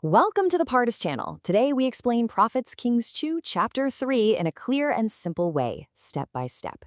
Welcome to the Partardez channel. Today we explain Prophets Kings 2, Chapter 3 in a clear and simple way, step by step.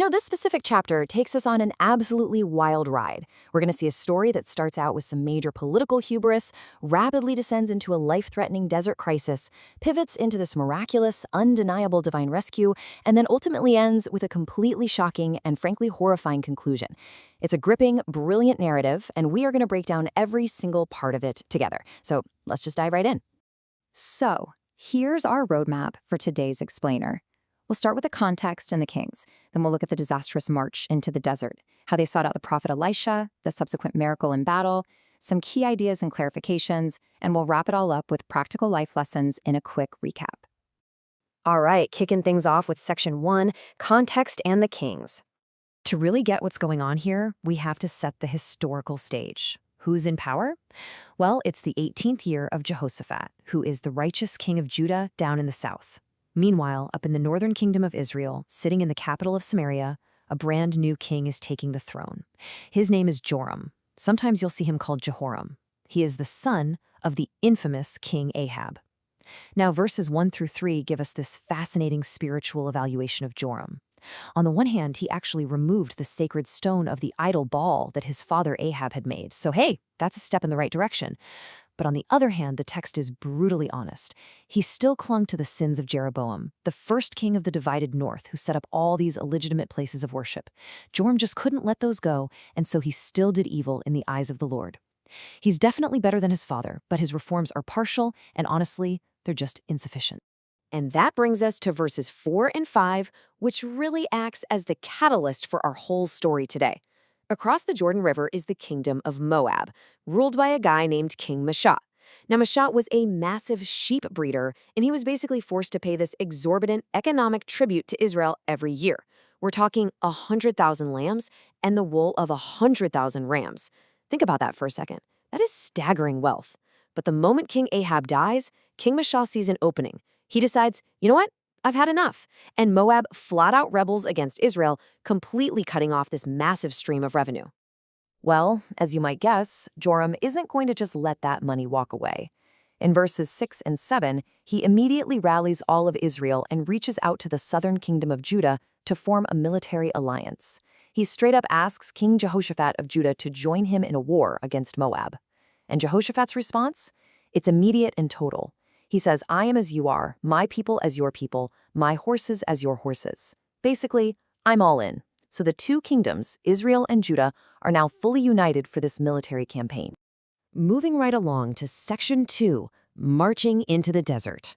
This specific chapter takes us on an absolutely wild ride. We're going to see a story that starts out with some major political hubris, rapidly descends into a life-threatening desert crisis, pivots into this miraculous, undeniable divine rescue, and then ultimately ends with a completely shocking and frankly horrifying conclusion. It's a gripping, brilliant narrative, and we are going to break down every single part of it together. So let's just dive right in. So, here's our roadmap for today's explainer. We'll start with the context and the kings. Then we'll look at the disastrous march into the desert, how they sought out the prophet Elisha, the subsequent miracle in battle, some key ideas and clarifications, and we'll wrap it all up with practical life lessons in a quick recap. All right, kicking things off with Section 1, Context and the Kings. To really get what's going on here, we have to set the historical stage. Who's in power? Well, it's the 18th year of Jehoshaphat, who is the righteous king of Judah down in the south. Meanwhile, up in the northern kingdom of Israel, sitting in the capital of Samaria, a brand new king is taking the throne. His name is Joram. Sometimes you'll see him called Jehoram. He is the son of the infamous King Ahab. Now, verses 1 through 3 give us this fascinating spiritual evaluation of Joram. On the one hand, he actually removed the sacred stone of the idol Baal that his father Ahab had made. So hey, that's a step in the right direction. But on the other hand, the text is brutally honest. He still clung to the sins of Jeroboam, the first king of the divided north who set up all these illegitimate places of worship. Joram just couldn't let those go, and so he still did evil in the eyes of the Lord. He's definitely better than his father, but his reforms are partial, and honestly, they're just insufficient. And that brings us to verses 4 and 5, which really acts as the catalyst for our whole story today. Across the Jordan River is the kingdom of Moab, ruled by a guy named King Peshat. Now, Peshat was a massive sheep breeder, and he was basically forced to pay this exorbitant economic tribute to Israel every year. We're talking 100,000 lambs and the wool of 100,000 rams. Think about that for a second. That is staggering wealth. But the moment King Ahab dies, King Peshat sees an opening. He decides, you know what? I've had enough. And Moab flat out rebels against Israel, completely cutting off this massive stream of revenue. Well, as you might guess, Joram isn't going to just let that money walk away. In verses 6 and 7, he immediately rallies all of Israel and reaches out to the southern kingdom of Judah to form a military alliance. He straight up asks King Jehoshaphat of Judah to join him in a war against Moab. And Jehoshaphat's response? It's immediate and total. He says, I am as you are, my people as your people, my horses as your horses. Basically, I'm all in. So the two kingdoms, Israel and Judah, are now fully united for this military campaign. Moving right along to Section 2, Marching into the Desert.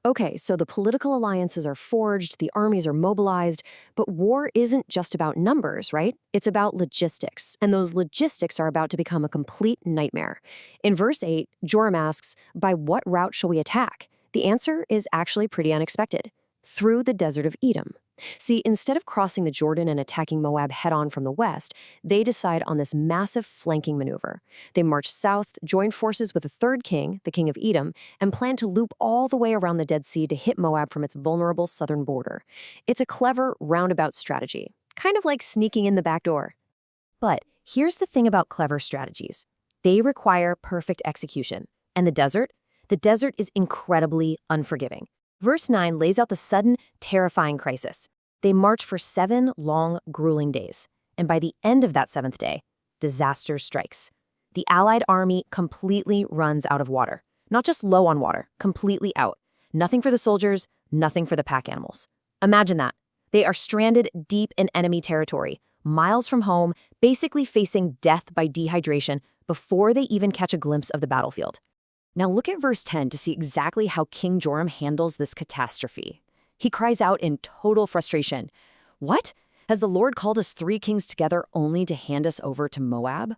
Okay, so the political alliances are forged, the armies are mobilized, but war isn't just about numbers, right? It's about logistics, and those logistics are about to become a complete nightmare. In verse 8, Joram asks, by what route shall we attack? The answer is actually pretty unexpected. Through the desert of Edom. See, instead of crossing the Jordan and attacking Moab head-on from the west, they decide on this massive flanking maneuver. They march south, join forces with a third king, the king of Edom, and plan to loop all the way around the Dead Sea to hit Moab from its vulnerable southern border. It's a clever, roundabout strategy, kind of like sneaking in the back door. But here's the thing about clever strategies. They require perfect execution. And the desert? The desert is incredibly unforgiving. Verse 9 lays out the sudden, terrifying crisis. They march for 7 long, grueling days. And by the end of that 7th day, disaster strikes. The Allied army completely runs out of water. Not just low on water, completely out. Nothing for the soldiers, nothing for the pack animals. Imagine that. They are stranded deep in enemy territory, miles from home, basically facing death by dehydration before they even catch a glimpse of the battlefield. Now look at verse 10 to see exactly how King Joram handles this catastrophe. He cries out in total frustration, "What? Has the Lord called us 3 kings together only to hand us over to Moab?"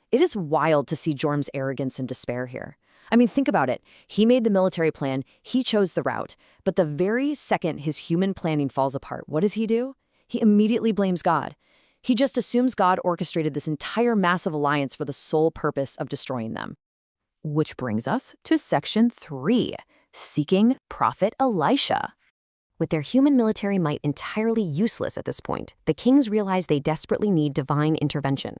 It is wild to see Joram's arrogance and despair here. I mean, think about it. He made the military plan, he chose the route, but the very second his human planning falls apart, what does he do? He immediately blames God. He just assumes God orchestrated this entire massive alliance for the sole purpose of destroying them. Which brings us to Section 3, Seeking Prophet Elisha. With their human military might entirely useless at this point, the kings realize they desperately need divine intervention.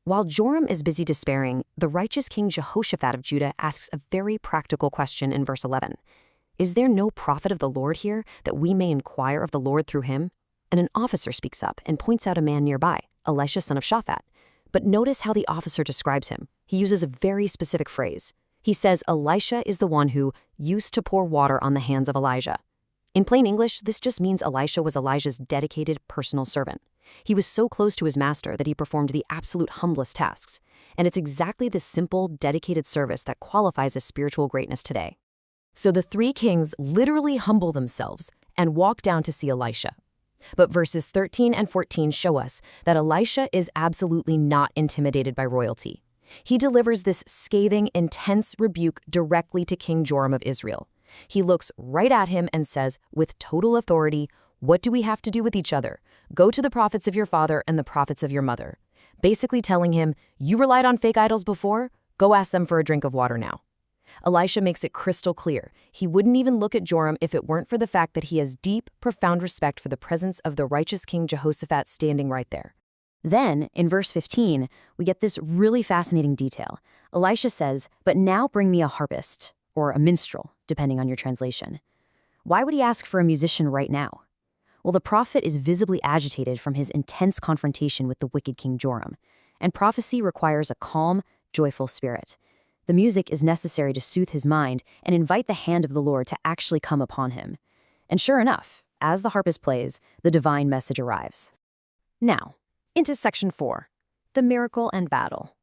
While Joram is busy despairing, the righteous King Jehoshaphat of Judah asks a very practical question in verse 11. Is there no prophet of the Lord here, that we may inquire of the Lord through him? And an officer speaks up and points out a man nearby, Elisha son of Shaphat. But notice how the officer describes him. He uses a very specific phrase. He says Elisha is the one who used to pour water on the hands of Elijah. In plain English, this just means Elisha was Elijah's dedicated personal servant. He was so close to his master that he performed the absolute humblest tasks. And it's exactly this simple, dedicated service that qualifies as spiritual greatness today. So the three kings literally humble themselves and walk down to see Elisha. But verses 13 and 14 show us that Elisha is absolutely not intimidated by royalty. He delivers this scathing, intense rebuke directly to King Joram of Israel. He looks right at him and says, with total authority, "What do we have to do with each other? Go to the prophets of your father and the prophets of your mother." Basically telling him, you relied on fake idols before? Go ask them for a drink of water now. Elisha makes it crystal clear. He wouldn't even look at Joram if it weren't for the fact that he has deep, profound respect for the presence of the righteous King Jehoshaphat standing right there. Then, in verse 15, we get this really fascinating detail. Elisha says, "But now bring me a harpist," or a minstrel, depending on your translation. Why would he ask for a musician right now? Well, the prophet is visibly agitated from his intense confrontation with the wicked King Joram, and prophecy requires a calm, joyful spirit. The music is necessary to soothe his mind and invite the hand of the Lord to actually come upon him. And sure enough, as the harpist plays, the divine message arrives. Now, into section 4, the miracle and battle.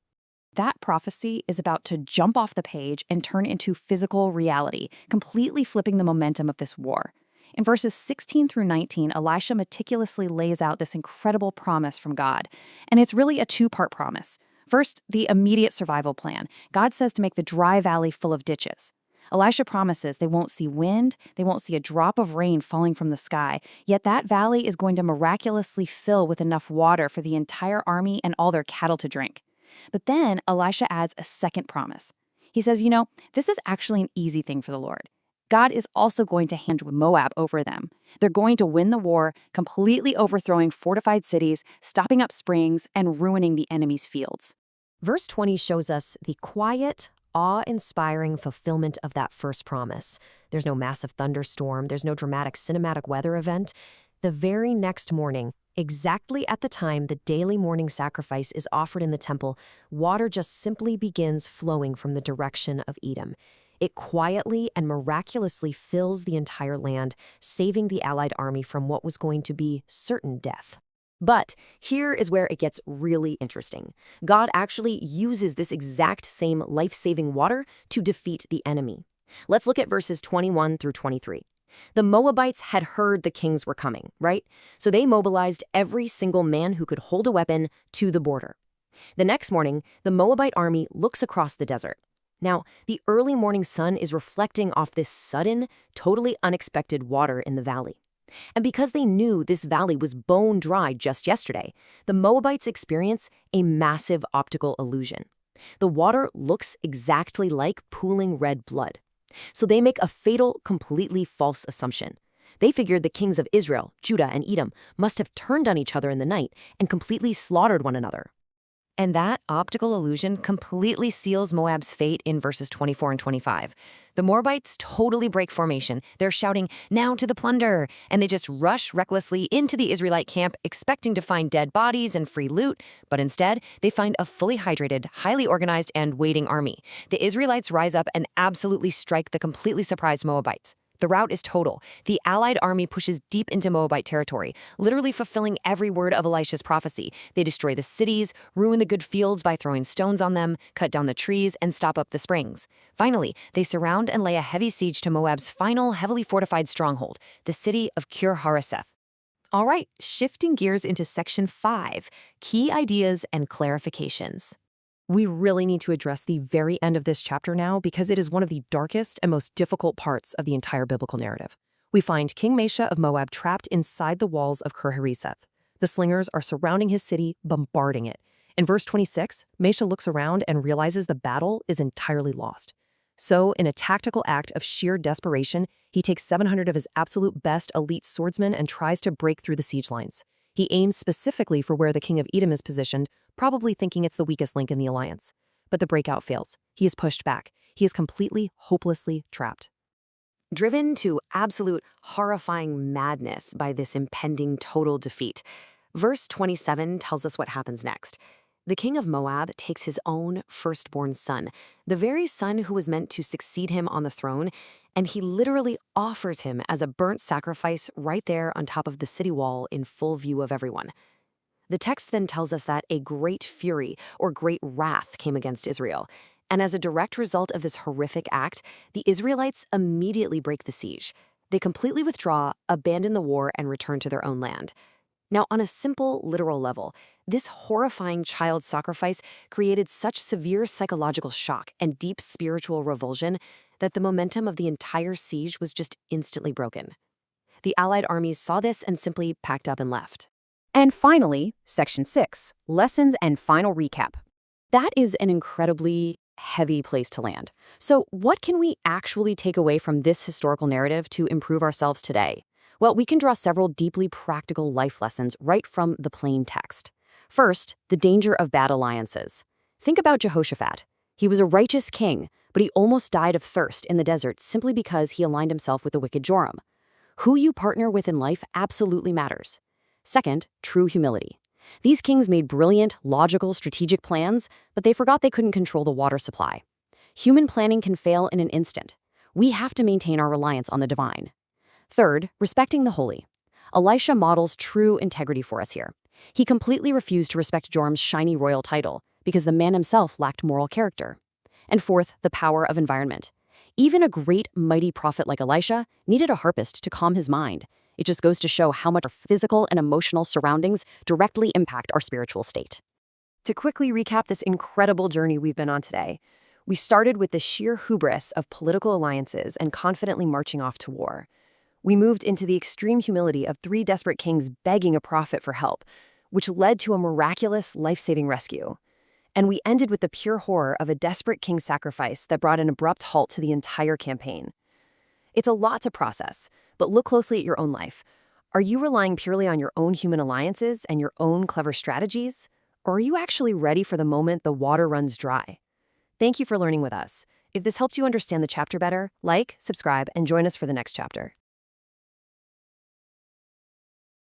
That prophecy is about to jump off the page and turn into physical reality, completely flipping the momentum of this war. In verses 16 through 19, Elisha meticulously lays out this incredible promise from God. And it's really a two-part promise. First, the immediate survival plan. God says to make the dry valley full of ditches. Elisha promises they won't see wind, they won't see a drop of rain falling from the sky, yet that valley is going to miraculously fill with enough water for the entire army and all their cattle to drink. But then Elisha adds a second promise. He says, this is actually an easy thing for the Lord. God is also going to hand Moab over them. They're going to win the war, completely overthrowing fortified cities, stopping up springs, and ruining the enemy's fields. Verse 20 shows us the quiet, awe-inspiring fulfillment of that first promise. There's no massive thunderstorm, there's no dramatic cinematic weather event. The very next morning, exactly at the time the daily morning sacrifice is offered in the temple, water just simply begins flowing from the direction of Edom. It quietly and miraculously fills the entire land, saving the allied army from what was going to be certain death. But here is where it gets really interesting. God actually uses this exact same life-saving water to defeat the enemy. Let's look at verses 21 through 23. The Moabites had heard the kings were coming, right? So they mobilized every single man who could hold a weapon to the border. The next morning, the Moabite army looks across the desert. Now, the early morning sun is reflecting off this sudden, totally unexpected water in the valley. And because they knew this valley was bone dry just yesterday, the Moabites experience a massive optical illusion. The water looks exactly like pooling red blood. So they make a fatal, completely false assumption. They figured the kings of Israel, Judah, and Edom must have turned on each other in the night and completely slaughtered one another. And that optical illusion completely seals Moab's fate in verses 24 and 25. The Moabites totally break formation. They're shouting, "Now to the plunder!" And they just rush recklessly into the Israelite camp, expecting to find dead bodies and free loot. But instead, they find a fully hydrated, highly organized, and waiting army. The Israelites rise up and absolutely strike the completely surprised Moabites. The rout is total. The allied army pushes deep into Moabite territory, literally fulfilling every word of Elisha's prophecy. They destroy the cities, ruin the good fields by throwing stones on them, cut down the trees, and stop up the springs. Finally, they surround and lay a heavy siege to Moab's final, heavily fortified stronghold, the city of Kir-Hareseth. All right, shifting gears into section 5, key ideas and clarifications. We really need to address the very end of this chapter now because it is one of the darkest and most difficult parts of the entire biblical narrative. We find King Mesha of Moab trapped inside the walls of Kir-Hareseth. The slingers are surrounding his city, bombarding it. In verse 26, Mesha looks around and realizes the battle is entirely lost. So, in a tactical act of sheer desperation, he takes 700 of his absolute best elite swordsmen and tries to break through the siege lines. He aims specifically for where the king of Edom is positioned, probably thinking it's the weakest link in the alliance. But the breakout fails. He is pushed back. He is completely, hopelessly trapped. Driven to absolute horrifying madness by this impending total defeat, verse 27 tells us what happens next. The king of Moab takes his own firstborn son, the very son who was meant to succeed him on the throne, and he literally offers him as a burnt sacrifice right there on top of the city wall in full view of everyone. The text then tells us that a great fury or great wrath came against Israel, and as a direct result of this horrific act, the Israelites immediately break the siege. They completely withdraw, abandon the war, and return to their own land. Now, on a simple, literal level, this horrifying child sacrifice created such severe psychological shock and deep spiritual revulsion that the momentum of the entire siege was just instantly broken. The Allied armies saw this and simply packed up and left. And finally, Section 6, Lessons and Final Recap. That is an incredibly heavy place to land. So what can we actually take away from this historical narrative to improve ourselves today? Well, we can draw several deeply practical life lessons right from the plain text. First, the danger of bad alliances. Think about Jehoshaphat. He was a righteous king, but he almost died of thirst in the desert simply because he aligned himself with the wicked Joram. Who you partner with in life absolutely matters. Second, true humility. These kings made brilliant, logical, strategic plans, but they forgot they couldn't control the water supply. Human planning can fail in an instant. We have to maintain our reliance on the divine. Third, respecting the holy. Elisha models true integrity for us here. He completely refused to respect Joram's shiny royal title because the man himself lacked moral character. And fourth, the power of environment. Even a great, mighty prophet like Elisha needed a harpist to calm his mind. It just goes to show how much our physical and emotional surroundings directly impact our spiritual state. To quickly recap this incredible journey we've been on today, we started with the sheer hubris of political alliances and confidently marching off to war. We moved into the extreme humility of 3 desperate kings begging a prophet for help, which led to a miraculous, life-saving rescue. And we ended with the pure horror of a desperate king's sacrifice that brought an abrupt halt to the entire campaign. It's a lot to process, but look closely at your own life. Are you relying purely on your own human alliances and your own clever strategies? Or are you actually ready for the moment the water runs dry? Thank you for learning with us. If this helped you understand the chapter better, like, subscribe, and join us for the next chapter.